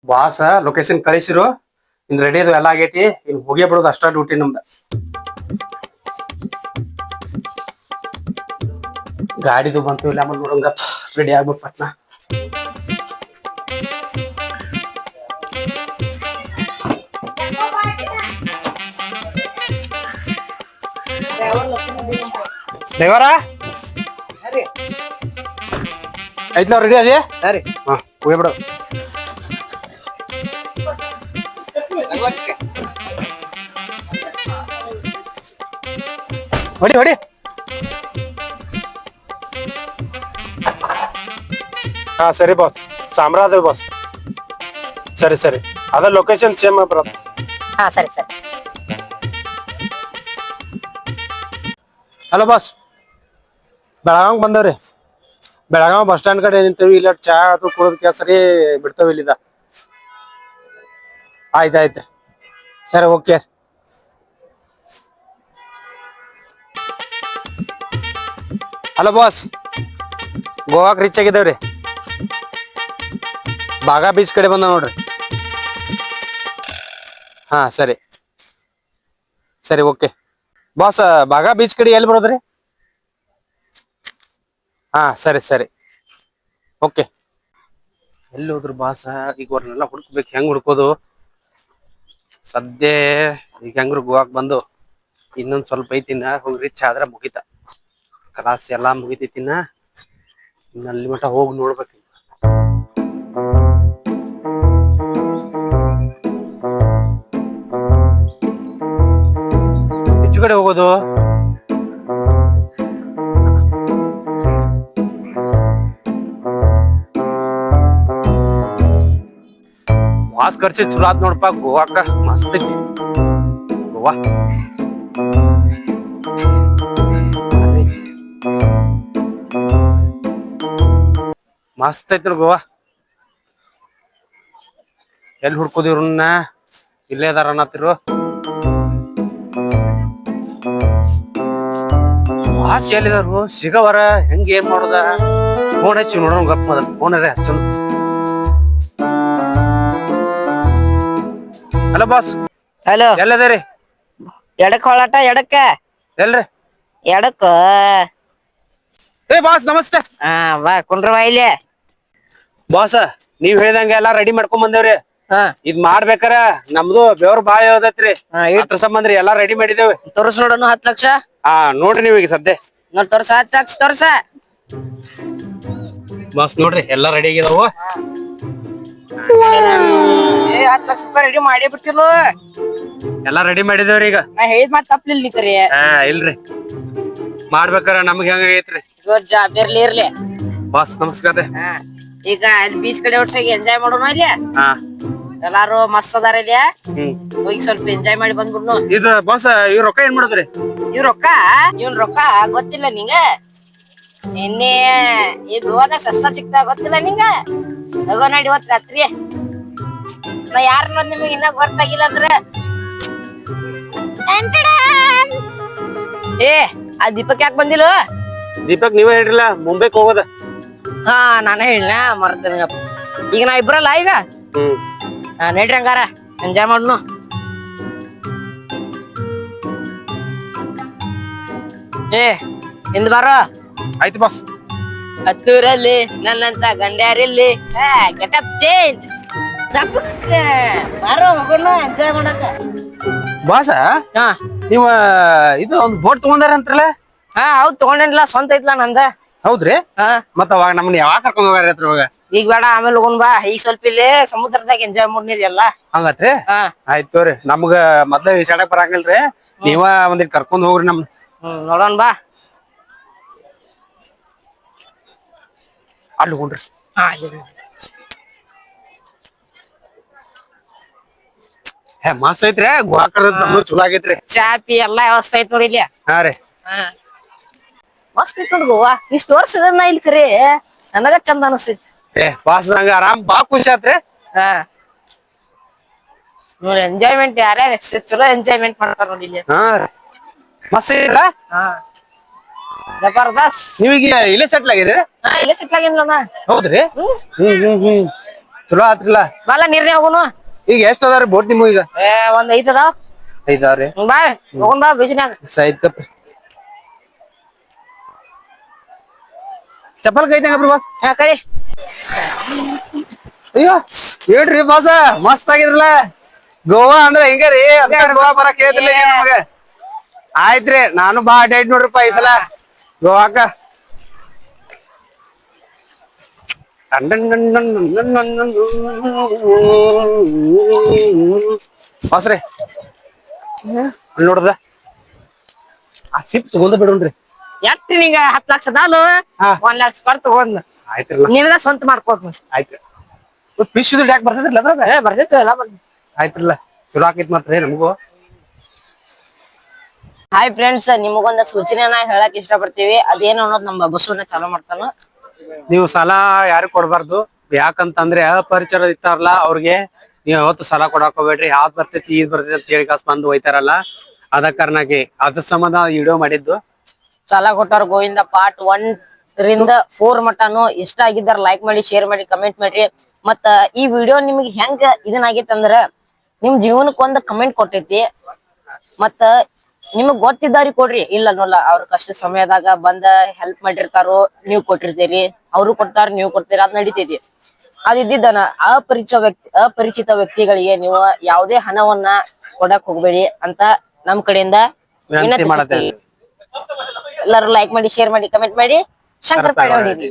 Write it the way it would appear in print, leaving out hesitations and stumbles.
Boss location ಕಳಿಸಿರು ಇನ್ ready ಅದು ಎಲ್ಲ ಆಗೈತಿ ಇನ್ ಹೋಗಿ ಬಿಡೋದು ಅಷ್ಟ ಡ್ಯೂಟಿ ನಮ್ದ. ಗಾಡಿದು ಬಂತು ಇಲ್ಲ ನೋಡಂಗ ರೆಡಿ ಆಗ್ಬೇಕು ಪಟ್ನ. ಡ್ರೈವರ ಐತ್ಲ ರೆಡಿ ಅದೇ ಹಾ ಹೋಗಿ ಬಿಡು. ಹೊಡಿ ಹೊಡಿ ಹಾ ಸರಿ ಬಾಸ್ ಸಾಮ್ರಾದ ಬಾಸ್ ಸರಿ ಸರಿ ಅದ ಲೊಕೇಶನ್ ಸೇಮ್ ಬರೋದು. ಹಾ ಸರಿ ಸರಿ. ಹಲೋ ಬಾಸ್ ಬೆಳಗಾವ್ ಬಂದವ್ರಿ. ಬೆಳಗಾವ್ ಬಸ್ ಸ್ಟ್ಯಾಂಡ್ ಕಡೆ ನಿಂತೇವಿ. ಇಲ್ಲ ಚಾ ಅದು ಕುಡೋದಕ್ಕೆ ಸರಿ ಬಿಡ್ತೇವೆ ಇಲ್ಲಿದ. ಆಯ್ತಾಯ್ತು ಸರಿ ಓಕೆ. ಹಲೋ ಬಾಸ್ ಗೋವಾಕ್ ರೀಚ್ ಆಗಿದ್ದೇವ್ರಿ. ಬಾಗಾ ಬೀಚ್ ಕಡೆ ಬಂದ ನೋಡ್ರಿ. ಹಾ ಸರಿ ಸರಿ ಓಕೆ ಬಾಸ್. ಬಾಗಾ ಬೀಚ್ ಕಡೆ ಎಲ್ಲಿ ಬರೋದ್ರಿ? ಹಾ ಸರಿ ಸರಿ ಓಕೆ. ಎಲ್ಲಿ ಹೋದ್ರು ಬಾಸ? ಈಗ ಅವ್ರನ್ನೆಲ್ಲ ಹುಡ್ಕ್ಬೇಕು. ಹೆಂಗ್ ಹುಡ್ಕೋದು? ಸದ್ಯ ಈಗ ಹೆಂಗ್ರು ಗೋವಾಕ್ ಬಂದು ಇನ್ನೊಂದ್ ಸ್ವಲ್ಪ ಐತಿನ ಹೋಗಿ ರೀಚ್ ಆದ್ರ ಮುಗಿತ. ಕ್ಲಾಸ್ ಎಲ್ಲಾ ಮುಗಿತೈತಿನ ಇನ್ನು ಅಲ್ಲಿ ಮಟ ಹೋಗಿ ನೋಡ್ಬೇಕು. ಹೆಚ್ಚು ಕಡೆ ಹೋಗೋದು ವಾಸ್ ಖರ್ಚಿ ಚಲೋ ಆತ್ ನೋಡಪ್ಪ. ಗೋವಾಕ ಮಸ್ತ್ ಐತಿ ಗೋವಾ. ಮಸ್ತ್ ಐತಿ ಗೋವಾ. ಎಲ್ಲಿ ಹುಡ್ಕೋದಿವ್ರನ್ನ? ಇಲ್ಲೇ ಅದಾರ ಅನ್ನತ್ತಿರು. ವಾಸ್ ಎಲ್ಲಿದಾರು ಸಿಗವರ? ಹೆಂಗ ಏನ್ ಮಾಡೋದ? ಫೋನ್ ಹಚ್ಚಿ ನೋಡೋಣ ಗಪ್ ಮೊದಲ. ಫೋನ್ ಅದೇ ಹಚ್ಚ. Hello boss. ಹಲೋ ಎಲ್ಲದೇರಿ? ಎಡಕ್ ಹೊಳಾಟ ಎಡಕ್ಕ ಎಲ್ರಿ? ಎಡಕ್ಕ. ಏ ಬಾಸ್ ನಮಸ್ತೆ. ಹಾ ಬಾ ಕುಂಡ್ರ ಬಾ ಇಲ್ಲಿ. ಬಾಸ ನೀವ್ ಹೇಳ್ದಂಗ ಎಲ್ಲಾ ರೆಡಿ ಮಾಡ್ಕೊಂಡ್ ಬಂದೇವ್ರಿ. ಹಾ ಇದ್ ಮಾಡ್ಬೇಕಾರ ನಮ್ದು ಬೆವ್ರ ಬಾಳ ಹೇಳ್ದತ್ರಿ. ಇದ್ರ ಸಂಬಂಧ್ರಿ ಎಲ್ಲಾ ರೆಡಿ ಮಾಡಿದೇವಿ. ತೋರ್ಸ್ ನೋಡೋಣ 10 ಲಕ್ಷ. ಹಾ ನೋಡ್ರಿ ನೀವ್ ಈಗ ಸದ್ಯ ನೋಡ್ ತೋರ್ಸ 10 ಲಕ್ಷ ತೋರ್ಸ. ಬಾಸ್ ನೋಡ್ರಿ ಎಲ್ಲಾ ರೆಡಿ ಆಗಿದಾವ. ಏ 10 ಲಕ್ಷ ರೂಪಾಯಿ ರೆಡಿ ಮಾಡೇ ಬಿಡ್ತಿರ್ಲು. ಎಲ್ಲಾ ರೆಡಿ ಮಾಡಿದೇವ್ರಿ ಈಗ. ನಾ ಹೇಳಿದ್ ಮಾತ್ ತಪ್ಪಲಿಲ್ಲ ನೀ ಕರಿ. ಹಾ ಇಲ್ರಿ ಮಾಡ್ಬೇಕಾರ ನಮ್ಗೆ ಹೆಂಗ ಐತ್ರಿ. ಇರ್ಲಿ ಇರ್ಲಿ ಬಾಸ್ ನಮಸ್ಕಾರ. ಹಾ ಈಗ ಅಲ್ಲಿ ಬೀಚ್ ಕಡೆ ಒಟ್ಟಾಗಿ ಎಂಜಾಯ್ ಮಾಡೋಣ ಇಲ್ಲಿ. ಹಾ ಎಲ್ಲಾರು ಮಸ್ತ್ ಅದಾರ ಇಲ್ಲಿ. ಹೋಗಿ ಸ್ವಲ್ಪ ಎಂಜಾಯ್ ಮಾಡಿ ಬಂದ್ಬಿಡ್ನು. ಇದು ಬಾಸ್ ಇವ್ ರೊಕ್ಕ ಏನ್ ಮಾಡಿದ್ರಿ? ಇವ್ ರೊಕ್ಕ ಗೊತ್ತಿಲ್ಲ ನಿಂಗ? ನಿನ್ನೆ ಈ ಗೋವಾದ ಸಸ್ತಾ ಸಿಕ್ತಾ ಗೊತ್ತಿಲ್ಲ ನಿಂಗ? ತಗೋ ನೋಡಿ ಇವತ್ ರಾತ್ರಿ. ನಾ ಯಾರ ನಿಮಗ್ ಇನ್ನ ಗೊತ್ತಾಗಿಲ್ಲ ಅಂದ್ರೆ ಏ ಆ ದೀಪಕ್ ಯಾಕೆ ಬಂದಿಲ್ಲ? ದೀಪಕ್ ನೀವೇ ಹೇಳ್ರಿಲ್ಲ ಮುಂಬೈಕ್ ಹೋಗೋದ. ಹಾ ನಾನೇ ಹೇಳಿನ ಮರ್ದ. ಈಗ ನಾವ್ ಇಬ್ರಲ್ಲ ಈಗ. ಹಾ ನಡ್ರಿ ಹಂಗಾರ ಎಂಜಾಯ್ ಮಾಡ್ನು. ಏ ಹಿಂದ್ ಬಾರೋ. ಆಯ್ತು ಬಾಸ್. ಹತ್ತೂರಲ್ಲಿ ನನ್ನಂತ ಗಂಡ್ಯಾರಿಲ್ಲಿ. Getup change. ಬಾರೋ ಹೋಗೋಣ ಎಂಜಾಯ್ ಮಾಡಕ. ಬಾಸ ಹಾ ನೀವ ಇದು ಒಂದ್ ಬೋಟ್ ತಗೊಂಡಾರ ಅಂತ್ರಲ್ಲ? ಹಾ ಹೌದ್ ತಗೊಂಡೇನಿಲ್ಲ ಸ್ವಂತ ಐತ್ಲಾ ನಂದ. ಹೌದ್ರಿ? ಹಾ ಮತ್ತ ಅವಾಗ ನಮ್ಮನ್ನ ಯಾವಾಗ ಕರ್ಕೊಂಡ್ ಹೋಗ್ಯಾರ ಅವಾಗ? ಈಗ ಬೇಡ ಆಮೇಲೆ ಹೋಗೋಣ ಬಾ. ಈಗ ಸ್ವಲ್ಪ ಇಲ್ಲಿ ಸಮುದ್ರದಾಗ ಎಂಜಾಯ್ ಮಾಡ್ನಿದೆಲ್ಲ. ಹಂಗತ್ರಿ? ಆಯ್ತು ತೋರಿ. ನಮ್ಗ ಮೊದ್ಲ ಈಸಾಡಕ್ ಬರಂಗಿಲ್ರಿ. ನೀವ ಒಂದಿಟ್ ಕರ್ಕೊಂಡ್ ಹೋಗ್ರಿ ನಮ್. ನೋಡೋಣ ಬಾ. ಅಲ್ಲಿ ಹೋಗ್ರಿ. ಹೇ ಮಸ್ತ್ ಐತ್ರಿ ಗೋವಾಕರ್ ಚಲೋ ಆಗೈತ್ರಿ. ಚಾ ಪಿ ಎಲ್ಲಾ ವ್ಯವಸ್ಥೆ ಐತ್ ನೋಡಿ ಇಲ್ಲಿ. ಹಾ ರೀ ಮಸ್ತ್ ಐತ್ ನೋಡ್ ಗೋವಾ. ಇಷ್ಟ ವರ್ಷ ನಾ ಇಲ್ಲಿ ಕರಿ ನನಗ ಚಂದ ಅನಿಸ್ತೈತಿ. ಏ ಬಾಸ್ ನಂಗ ಆರಾಮ್ ಬಾ ಖುಷಿ ಆತ್ರಿ. ಹಾ ನೋಡಿ ಎಂಜಾಯ್ಮೆಂಟ್ ಯಾರ್ಯಾರ ಚಲೋ ಎಂಜಾಯ್ಮೆಂಟ್ ಮಾಡ್ತಾರ ನೋಡಿ ಇಲ್ಲಿ. ಹಾ ಮಸ್ತ್ ಐತ್ರಾ? ಹಾ ಜಬರ್ದಸ್ತ್. ನೀವೀಗ ಇಲ್ಲೇ ಸೆಟ್ಲ್ ಆಗಿರಿ? ಹಾ ಇಲ್ಲೇ ಸೆಟ್ಲ್ ಆಗಿನ್ಲಣ್ಣ. ಹೌದ್ರಿ? ಚಲೋ ಆತ್ರಿಲ್ಲ. ಬಾಲ ನೀರ್ನೇ ಹೋಗುನು. ಈಗ ಎಷ್ಟ್ ಅದಾವ್ರಿ ಬೋಟ್ ನಿಮ್ಗೆ ಈಗ? ಒಂದ್ 5 ಅದಾವ. 5 ಅದಾವ್ರಿ. ಬಾ ಹೋಗೋಣ ಬಾ ಬೀಚಿನಾಗ. ಸಾಯ್ತಪ್ಪ ಚಪ್ಪಲ್ ಕೈತಂಗ ಬಾಸ್. ಹಾ ಕಳಿ. ಅಯ್ಯೋ ಹೇಳ್ರಿ ಬಾಸ ಮಸ್ತ್ ಆಗಿದ್ರಲ್ಲ. ಗೋವಾ ಅಂದ್ರೆ ಹಿಂಗ ರೀ. ಗೋವಾ ಬರಕ್ ಹೇಳ್ತಿಲ್ಲ ನಮಗ. ಆಯ್ತ್ರಿ ನಾನು ಬಾ ಅಡ್ಡಾಡ್ ನೋಡ್ರಿಪ್ಪ ಈ ಸಲ ಗೋವಾಕ. ಬಾಸ್ರಿ ನೋಡ್ದ ಆ ಸಿಪ್ ತಗೊಂಡ ಬಿಡೋಣ್ರಿ. ಎಷ್ಟ್ ನಿಂಗ 10 ಲಕ್ಷ ಅದಾಲು 1 ಲಕ್ಷ ಸ್ಪರ್ ತಗೊಂಡ್ ಆಯ್ತ್ರಲ್ಲ. ನಿನಗ ಸ್ವಂತ ಮಾಡ್ಕೋತ. ಆಯ್ತ್ರಿ ಫಿಶ್ ಯಾಕೆ ಬರ್ತೈತಿಲ್ಲ ಅದ್ರಾಗ? ಬರ್ತಿತ್ತು ಎಲ್ಲ ಬರ್ತಿತ್ತು. ಆಯ್ತ್ರಲ್ಲ ಚಲೋ ಆಕೈತ್ ಮಾತ್ರ ನಮಗೂ. ಹಾಯ್ ಫ್ರೆಂಡ್ಸ್, ನಿಮಗೊಂದ ಸೂಚನೆನ ಹೇಳಕ್ ಇಷ್ಟ ಪಡ್ತೀವಿ. ಅದೇನು ಅನ್ನೋದು ನಮ್ಮ ಬಸ್ಸನ್ನ ಚಾಲೂ ಮಾಡ್ತಾನ. ನೀವು ಸಾಲ ಯಾರಿಗ್ ಕೊಡ್ಬಾರ್ದು. ಯಾಕಂತಂದ್ರೆ ಅಪರಿಚಯ ಇರ್ತಾರಲ್ಲ ಅವ್ರಿಗೆ ನೀವ್ ಯಾವತ್ತು ಸಾಲ ಕೊಡಾಕ್ ಹೋಗ್ಬೇಡ್ರಿ. ಯಾವ್ದ್ ಬರ್ತೈತಿ ಇದ್ ಬರ್ತೈತಿ ಅಂತ ಹೇಳಿ ಕಾಸ್ ಬಂದು ಹೋಯ್ತಾರಲ್ಲ. ಅದ ಕಾರಣಕ್ಕೆ ಅದ್ರ ಸಂಬಂಧ ವಿಡಿಯೋ ಮಾಡಿದ್ದು. ಸಾಲ ಕೊಟ್ಟಾರ ಗೋವಿಂದ ಪಾರ್ಟ್ 1 ರಿಂದ 4 ಮಟನು ಇಷ್ಟ ಆಗಿದ್ದಾರ ಲೈಕ್ ಮಾಡಿ, ಶೇರ್ ಮಾಡಿ, ಕಮೆಂಟ್ ಮಾಡ್ರಿ. ಮತ್ತ ಈ ವಿಡಿಯೋ ನಿಮ್ಗೆ ಹೆಂಗ ಇದನ್ನಾಗೈತಿ ಅಂದ್ರ ನಿಮ್ ಜೀವನಕ್ಕೆ ಒಂದ್ ಕಮೆಂಟ್ ಕೊಟ್ಟೈತಿ. ಮತ್ತ ನಿಮಗ್ ಗೊತ್ತಿದ್ದಾರಿ ಕೊಡ್ರಿ, ಇಲ್ಲ ನೋಲ್ಲ ಅವ್ರ ಕಷ್ಟ ಸಮಯದಾಗ ಬಂದ ಹೆಲ್ಪ್ ಮಾಡಿರ್ತಾರೋ ನೀವ್ ಕೊಟ್ಟಿರ್ತೀರಿ, ಅವ್ರು ಕೊಡ್ತಾರ ನೀವ್ ಕೊಡ್ತೀರಿ, ಅದ್ ನಡಿತೈತಿ. ಅದಿದ್ದನ ಅಪರಿಚಿತ ವ್ಯಕ್ತಿಗಳಿಗೆ ನೀವು ಯಾವುದೇ ಹಣವನ್ನ ಕೊಡಕ್ ಹೋಗ್ಬೇಡಿ ಅಂತ ನಮ್ ಕಡೆಯಿಂದ ವಿನಂತಿ ಮಾಡತ್ತೇವೆ. ಎಲ್ಲರೂ ಲೈಕ್ ಮಾಡಿ, ಶೇರ್ ಮಾಡಿ, ಕಮೆಂಟ್ ಮಾಡಿ, ಶಂಕರ್ ಪಾಡಿ ಹೊಡೀರಿ.